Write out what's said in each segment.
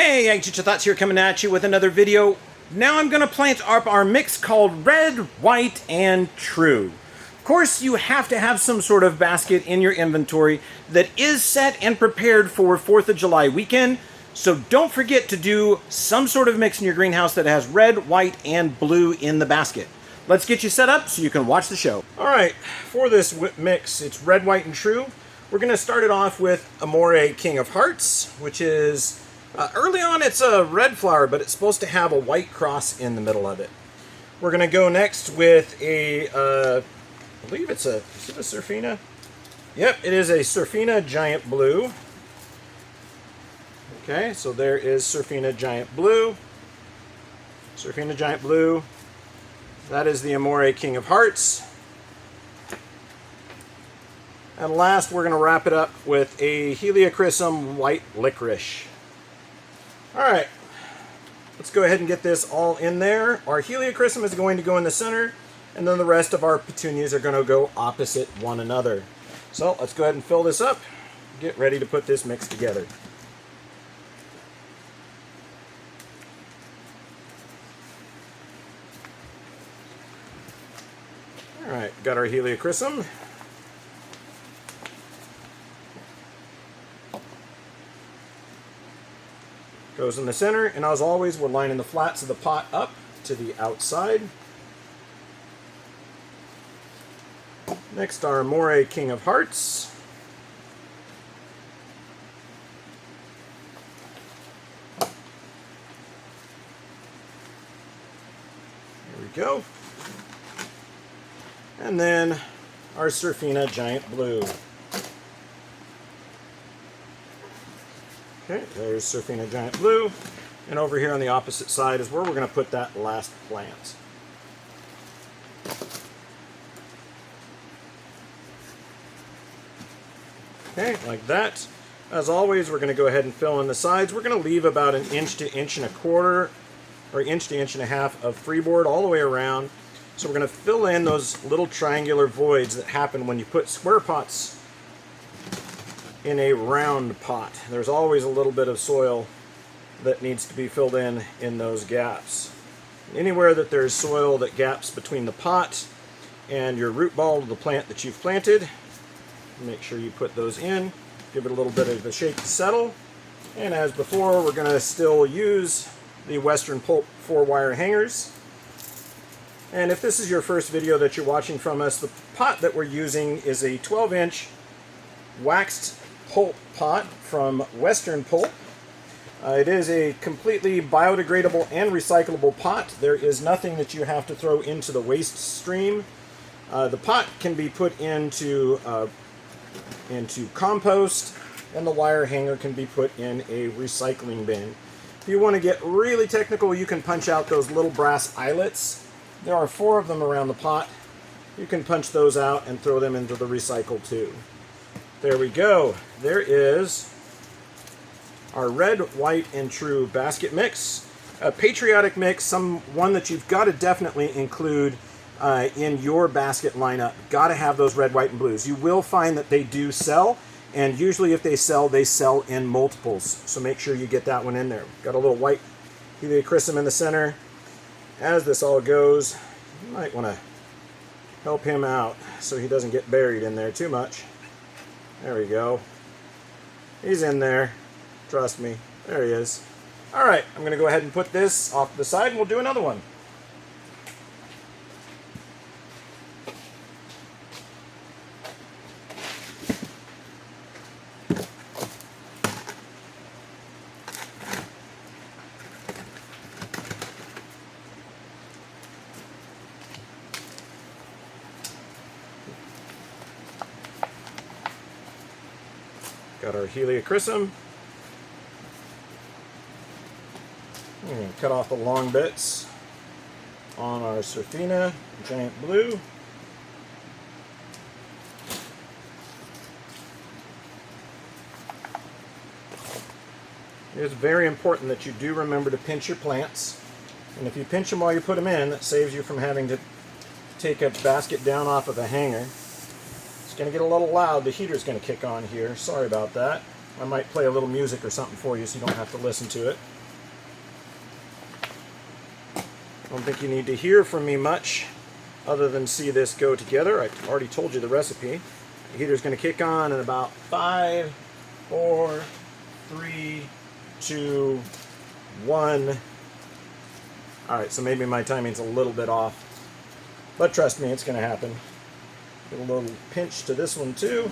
Hey, Agriculture Thoughts here, coming at you with another video. Now I'm going to plant up our mix called Red, White, and True. Of course, you have to have some sort of basket in your inventory that is set and prepared for 4th of July weekend. So don't forget to do some sort of mix in your greenhouse that has red, white, and blue in the basket. Let's get you set up so you can watch the show. All right, for this mix, it's Red, White, and True. We're going to start it off with Amore, King of Hearts, which is... early on it's a red flower, but it's supposed to have a white cross in the middle of it. We're going to go next with a, I believe is it a Surfina? Yep, it is a Surfina Giant Blue. Okay, so there is Surfina Giant Blue. Surfina Giant Blue. That is the Amore King of Hearts. And last, we're going to wrap it up with a Helichrysum White Licorice. Alright, let's go ahead and get this all in there. Our Helichrysum is going to go in the center, and then the rest of our petunias are going to go opposite one another. So let's go ahead and fill this up, get ready to put this mix together. Alright, got our Helichrysum. Goes in the center, and as always, we're lining the flats of the pot up to the outside. Next, our Amore King of Hearts. There we go. And then our Surfina Giant Blue. Okay, there's Surfina Giant Blue, and over here on the opposite side is where we're going to put that last plant. Okay, like that. As always, we're going to go ahead and fill in the sides. We're going to leave about an inch to inch and a quarter, or inch to inch and a half of freeboard all the way around. So we're going to fill in those little triangular voids that happen when you put square pots in a round pot. There's always a little bit of soil that needs to be filled in those gaps. Anywhere that there's soil that gaps between the pot and your root ball of the plant that you've planted, make sure you put those in, give it a little bit of a shake to settle. And as before, we're going to still use the Western Pulp 4-wire hangers. And if this is your first video that you're watching from us, the pot that we're using is a 12-inch waxed pulp pot from Western Pulp. It is a completely biodegradable and recyclable pot. There is nothing that you have to throw into the waste stream. The pot can be put into compost, and the wire hanger can be put in a recycling bin. If you want to get really technical, you can punch out those little brass eyelets. There are 4 of them around the pot. You can punch those out and throw them into the recycle too. There we go. There is our Red, White, and True basket mix. A patriotic mix, one that you've got to definitely include in your basket lineup. Got to have those red, white, and blues. You will find that they do sell, and usually if they sell in multiples. So make sure you get that one in there. Got a little white Helichrysum in the center. As this all goes, you might want to help him out so he doesn't get buried in there too much. There we go. He's in there. Trust me. There he is. Alright, I'm going to go ahead and put this off to the side and we'll do another one. Got our Helichrysum. We're going to cut off the long bits on our Surfina Giant Blue. It is very important that you do remember to pinch your plants. And if you pinch them while you put them in, that saves you from having to take a basket down off of a hanger. It's going to get a little loud. The heater's going to kick on here. Sorry about that. I might play a little music or something for you so you don't have to listen to it. I don't think you need to hear from me much other than see this go together. I already told you the recipe. The heater's going to kick on in about 5, 4, 3, 2, 1. Alright, so maybe my timing's a little bit off. But trust me, it's going to happen. Give a little pinch to this one too.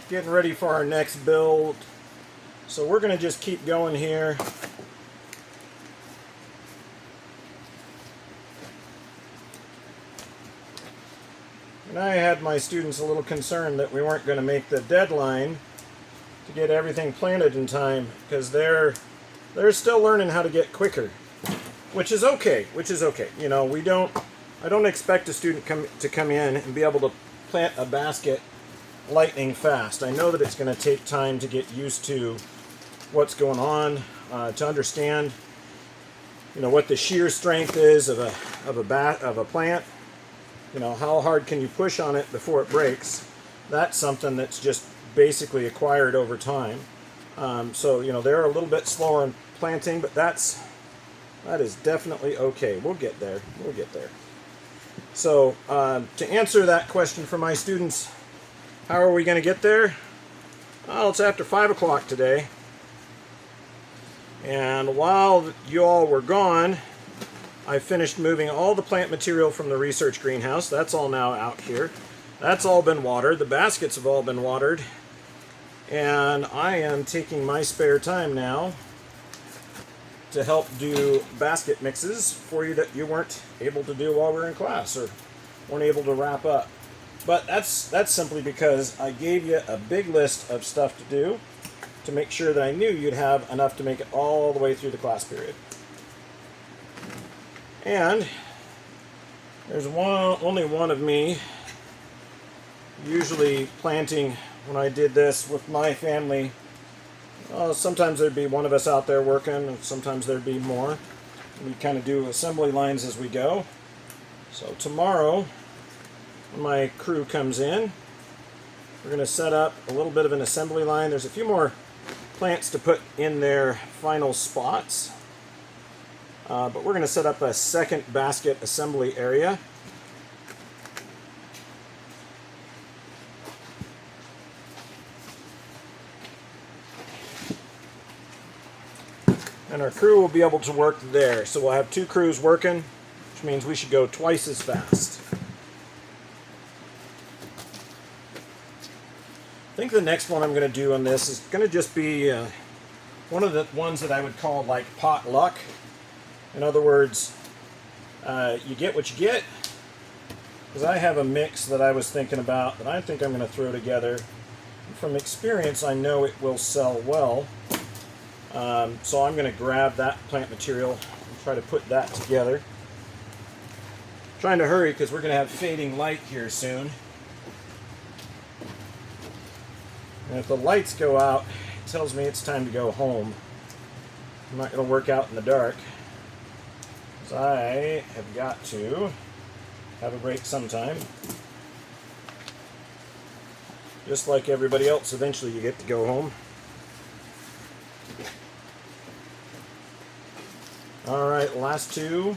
getting ready for our next build. So we're going to just keep going here. And I had my students a little concerned that we weren't going to make the deadline to get everything planted in time, because they're still learning how to get quicker, which is okay. You know, I don't expect a student to come in and be able to plant a basket lightning fast. I know that it's going to take time to get used to what's going on, to understand, you know, what the shear strength is of a plant. You know, how hard can you push on it before it breaks? That's something that's just basically acquired over time. So, you know, they're a little bit slower in planting, but that is definitely okay. We'll get there. We'll get there. So, to answer that question for my students, how are we going to get there? Well, it's after 5 o'clock today. And while you all were gone, I finished moving all the plant material from the research greenhouse. That's all now out here. That's all been watered. The baskets have all been watered. And I am taking my spare time now to help do basket mixes for you that you weren't able to do while we were in class or weren't able to wrap up. But that's simply because I gave you a big list of stuff to do to make sure that I knew you'd have enough to make it all the way through the class period. And there's only one of me usually planting when I did this with my family. Sometimes there'd be one of us out there working, and sometimes there'd be more. We kind of do assembly lines as we go. So tomorrow, when my crew comes in, we're going to set up a little bit of an assembly line. There's a few more plants to put in their final spots. But we're going to set up a second basket assembly area. And our crew will be able to work there. So we'll have 2 crews working, which means we should go twice as fast. I think the next one I'm going to do on this is going to just be one of the ones that I would call like potluck. In other words, you get what you get, because I have a mix that I was thinking about that I think I'm going to throw together. And from experience, I know it will sell well. So I'm going to grab that plant material and try to put that together. Trying to hurry because we're going to have fading light here soon. And if the lights go out, it tells me it's time to go home. I'm not going to work out in the dark. I have got to have a break sometime. Just like everybody else, eventually you get to go home. Alright, last 2.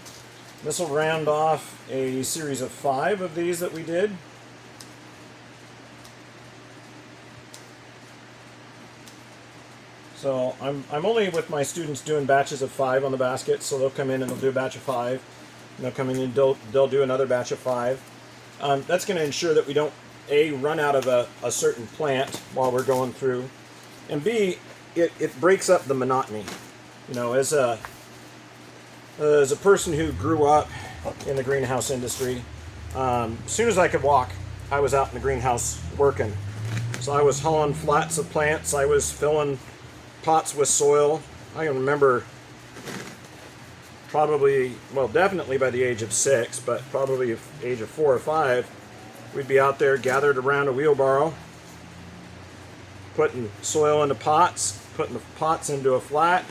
This will round off a series of 5 of these that we did. So I'm only with my students doing batches of 5 on the basket, so they'll come in and they'll do a batch of 5, and they'll come in and they'll do another batch of 5. That's going to ensure that we don't, A, run out of a certain plant while we're going through, and B, it breaks up the monotony. You know, as a person who grew up in the greenhouse industry, as soon as I could walk, I was out in the greenhouse working. So I was hauling flats of plants, I was filling pots with soil. I can remember probably, well, definitely by the age of 6, but probably age of 4 or 5, we'd be out there gathered around a wheelbarrow, putting soil into pots, putting the pots into a flat.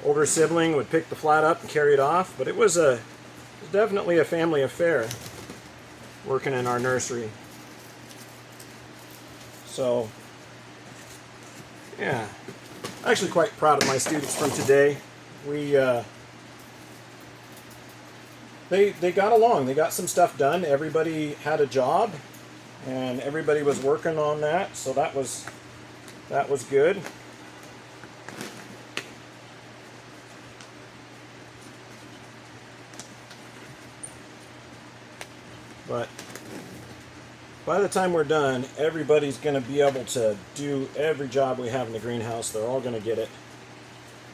Older sibling would pick the flat up and carry it off, but it was definitely a family affair working in our nursery. So, yeah. Actually quite proud of my students from today. They got along. They got some stuff done. Everybody had a job, and everybody was working on that. So that was good. But by the time we're done, everybody's going to be able to do every job we have in the greenhouse. They're all going to get it.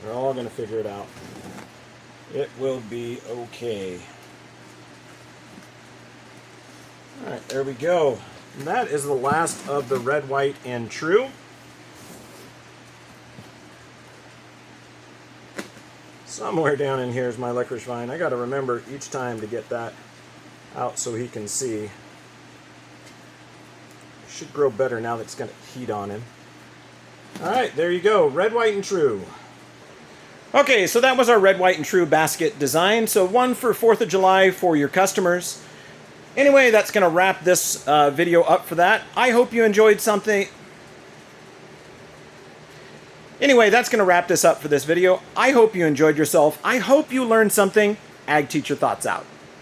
They're all going to figure it out. It will be okay. All right, there we go. And that is the last of the red, white, and true. Somewhere down in here is my licorice vine. I got to remember each time to get that out so he can see. Should grow better now that it's got heat on him. All right, there you go. Red, white, and true. Okay, so that was our red, white, and true basket design. So one for 4th of July for your customers. Anyway, that's going to wrap this video up for that. I hope you enjoyed something. Anyway, that's going to wrap this up for this video. I hope you enjoyed yourself. I hope you learned something. Ag Teacher Thoughts out.